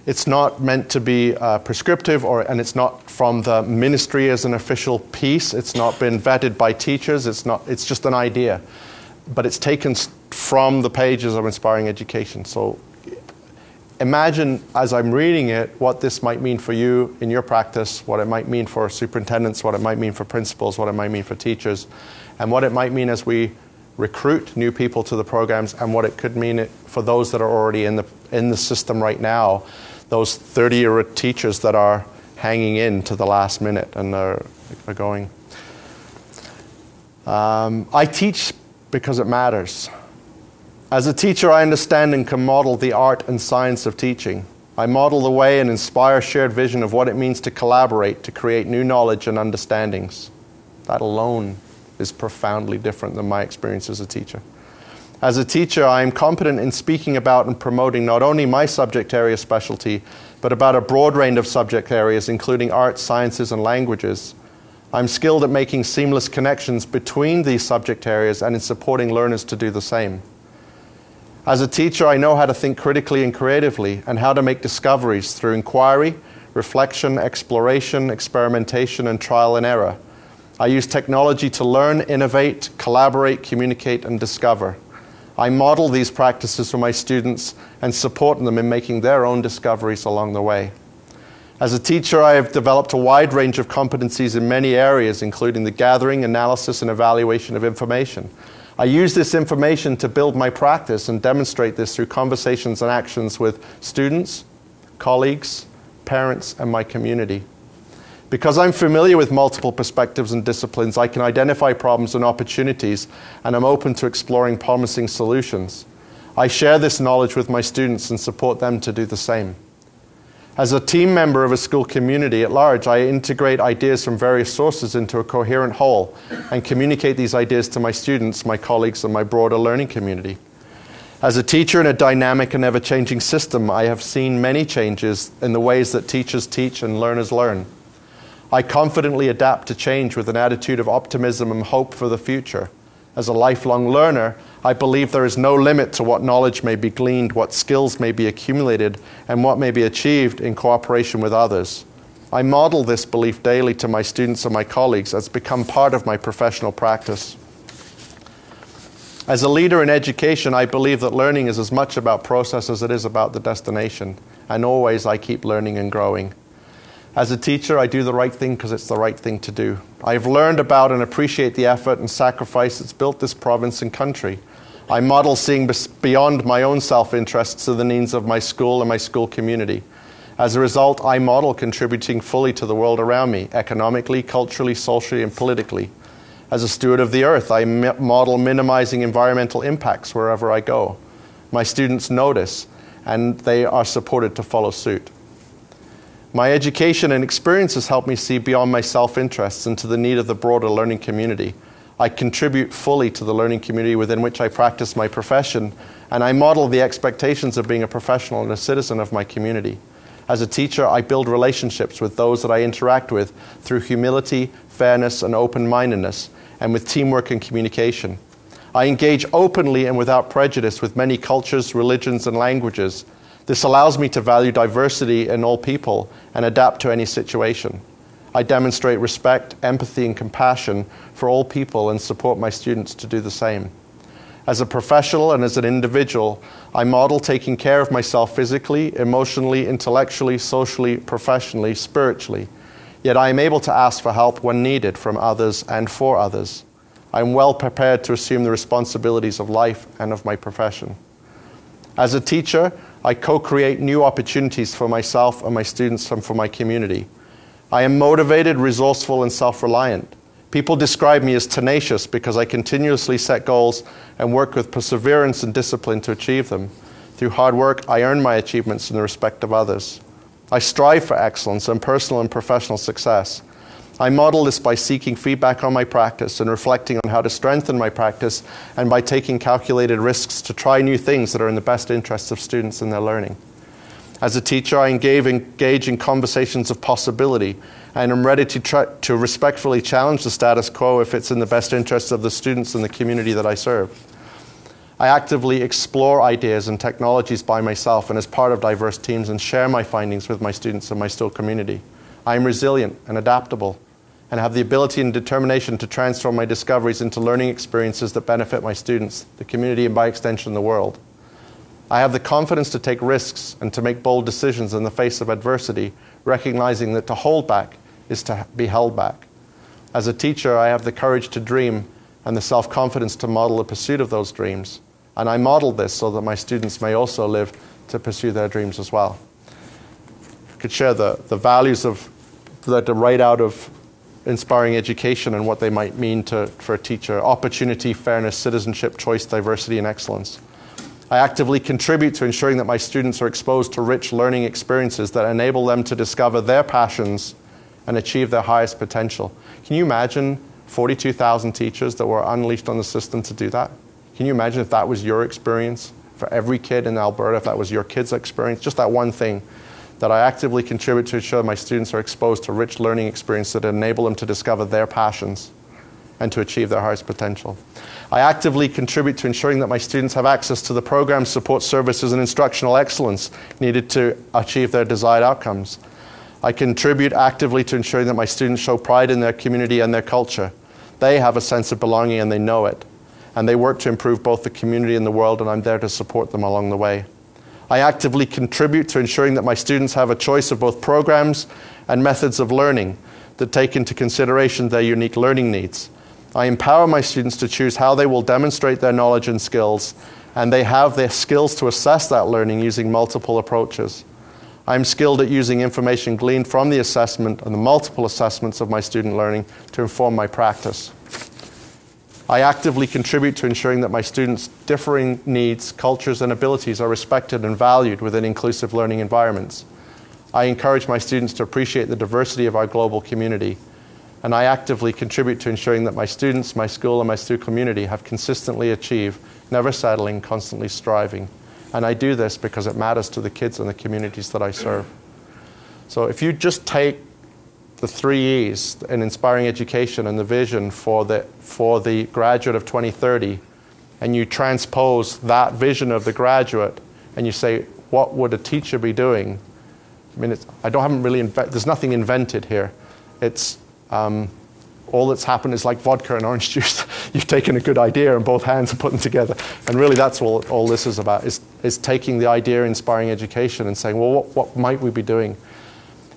it's not meant to be prescriptive, and it's not from the ministry as an official piece. It's not been vetted by teachers. It's just an idea. But it's taken from the pages of Inspiring Education. So imagine, as I'm reading it, what this might mean for you in your practice, what it might mean for superintendents, what it might mean for principals, what it might mean for teachers, and what it might mean as we recruit new people to the programs, and what it could mean for those that are already in the system right now, those 30-year teachers that are hanging in to the last minute and are going. I teach because it matters. As a teacher, I understand and can model the art and science of teaching. I model the way and inspire shared vision of what it means to collaborate, to create new knowledge and understandings. That alone is profoundly different than my experience as a teacher. As a teacher, I am competent in speaking about and promoting not only my subject area specialty, but about a broad range of subject areas, including arts, sciences, and languages. I'm skilled at making seamless connections between these subject areas and in supporting learners to do the same. As a teacher, I know how to think critically and creatively, and how to make discoveries through inquiry, reflection, exploration, experimentation, and trial and error. I use technology to learn, innovate, collaborate, communicate, and discover. I model these practices for my students and support them in making their own discoveries along the way. As a teacher, I have developed a wide range of competencies in many areas, including the gathering, analysis, and evaluation of information. I use this information to build my practice and demonstrate this through conversations and actions with students, colleagues, parents, and my community. Because I'm familiar with multiple perspectives and disciplines, I can identify problems and opportunities, and I'm open to exploring promising solutions. I share this knowledge with my students and support them to do the same. As a team member of a school community at large, I integrate ideas from various sources into a coherent whole and communicate these ideas to my students, my colleagues, and my broader learning community. As a teacher in a dynamic and ever-changing system, I have seen many changes in the ways that teachers teach and learners learn. I confidently adapt to change with an attitude of optimism and hope for the future. As a lifelong learner, I believe there is no limit to what knowledge may be gleaned, what skills may be accumulated, and what may be achieved in cooperation with others. I model this belief daily to my students and my colleagues as become part of my professional practice. As a leader in education, I believe that learning is as much about process as it is about the destination, and always I keep learning and growing. As a teacher, I do the right thing because it's the right thing to do. I've learned about and appreciate the effort and sacrifice that's built this province and country. I model seeing beyond my own self-interests to the needs of my school and my school community. As a result, I model contributing fully to the world around me, economically, culturally, socially, and politically. As a steward of the earth, I model minimizing environmental impacts wherever I go. My students notice, and they are supported to follow suit. My education and experiences help me see beyond my self-interests and to the need of the broader learning community. I contribute fully to the learning community within which I practice my profession, and I model the expectations of being a professional and a citizen of my community. As a teacher, I build relationships with those that I interact with through humility, fairness, and open-mindedness, and with teamwork and communication. I engage openly and without prejudice with many cultures, religions, and languages. This allows me to value diversity in all people and adapt to any situation. I demonstrate respect, empathy, and compassion for all people and support my students to do the same. As a professional and as an individual, I model taking care of myself physically, emotionally, intellectually, socially, professionally, spiritually. Yet I am able to ask for help when needed from others and for others. I am well prepared to assume the responsibilities of life and of my profession. As a teacher, I co-create new opportunities for myself and my students and for my community. I am motivated, resourceful, and self-reliant. People describe me as tenacious because I continuously set goals and work with perseverance and discipline to achieve them. Through hard work, I earn my achievements in the respect of others. I strive for excellence and personal and professional success. I model this by seeking feedback on my practice and reflecting on how to strengthen my practice, and by taking calculated risks to try new things that are in the best interests of students and their learning. As a teacher, I engage in conversations of possibility, and am ready to respectfully challenge the status quo if it's in the best interests of the students and the community that I serve. I actively explore ideas and technologies by myself and as part of diverse teams, and share my findings with my students and my school community. I am resilient and adaptable, and have the ability and determination to transform my discoveries into learning experiences that benefit my students, the community, and by extension the world. I have the confidence to take risks and to make bold decisions in the face of adversity, recognizing that to hold back is to be held back. As a teacher, I have the courage to dream and the self-confidence to model the pursuit of those dreams. And I model this so that my students may also live to pursue their dreams as well. I could share the values that are right out of Inspiring Education and what they might mean for a teacher: opportunity, fairness, citizenship, choice, diversity, and excellence. I actively contribute to ensuring that my students are exposed to rich learning experiences that enable them to discover their passions and achieve their highest potential. Can you imagine 42,000 teachers that were unleashed on the system to do that? Can you imagine if that was your experience for every kid in Alberta, if that was your kid's experience? Just that one thing, that I actively contribute to ensure my students are exposed to rich learning experiences that enable them to discover their passions and to achieve their highest potential. I actively contribute to ensuring that my students have access to the programs, support services, and instructional excellence needed to achieve their desired outcomes. I contribute actively to ensuring that my students show pride in their community and their culture. They have a sense of belonging and they know it. And they work to improve both the community and the world, and I'm there to support them along the way. I actively contribute to ensuring that my students have a choice of both programs and methods of learning that take into consideration their unique learning needs. I empower my students to choose how they will demonstrate their knowledge and skills, and they have their skills to assess that learning using multiple approaches. I'm skilled at using information gleaned from the assessment and the multiple assessments of my student learning to inform my practice. I actively contribute to ensuring that my students' differing needs, cultures, and abilities are respected and valued within inclusive learning environments. I encourage my students to appreciate the diversity of our global community. And I actively contribute to ensuring that my students, my school, and my student community have consistently achieved, never settling, constantly striving. And I do this because it matters to the kids and the communities that I serve. So if you just take the 3 E's in inspiring education and the vision for the graduate of 2030, and you transpose that vision of the graduate, and you say, what would a teacher be doing? I mean, there's nothing invented here. It's all that's happened is like vodka and orange juice. You've taken a good idea in both hands and put them together. And really that's all this is about, is taking the idea of inspiring education and saying, well, what might we be doing?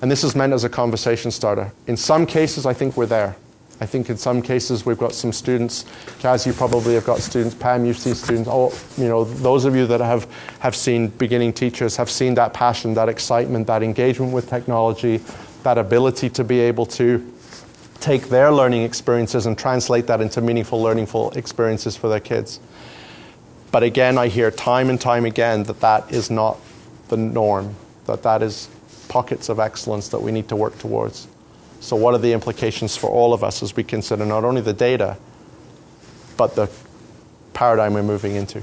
And this is meant as a conversation starter. In some cases, I think we're there. I think in some cases we've got some students. Kaz, you probably have got students. Pam, you've seen students. Oh, you know, those of you that have seen beginning teachers have seen that passion, that excitement, that engagement with technology, that ability to be able to take their learning experiences and translate that into meaningful learningful experiences for their kids. But again, I hear time and time again that that is not the norm, that is pockets of excellence that we need to work towards. So what are the implications for all of us as we consider not only the data, but the paradigm we're moving into?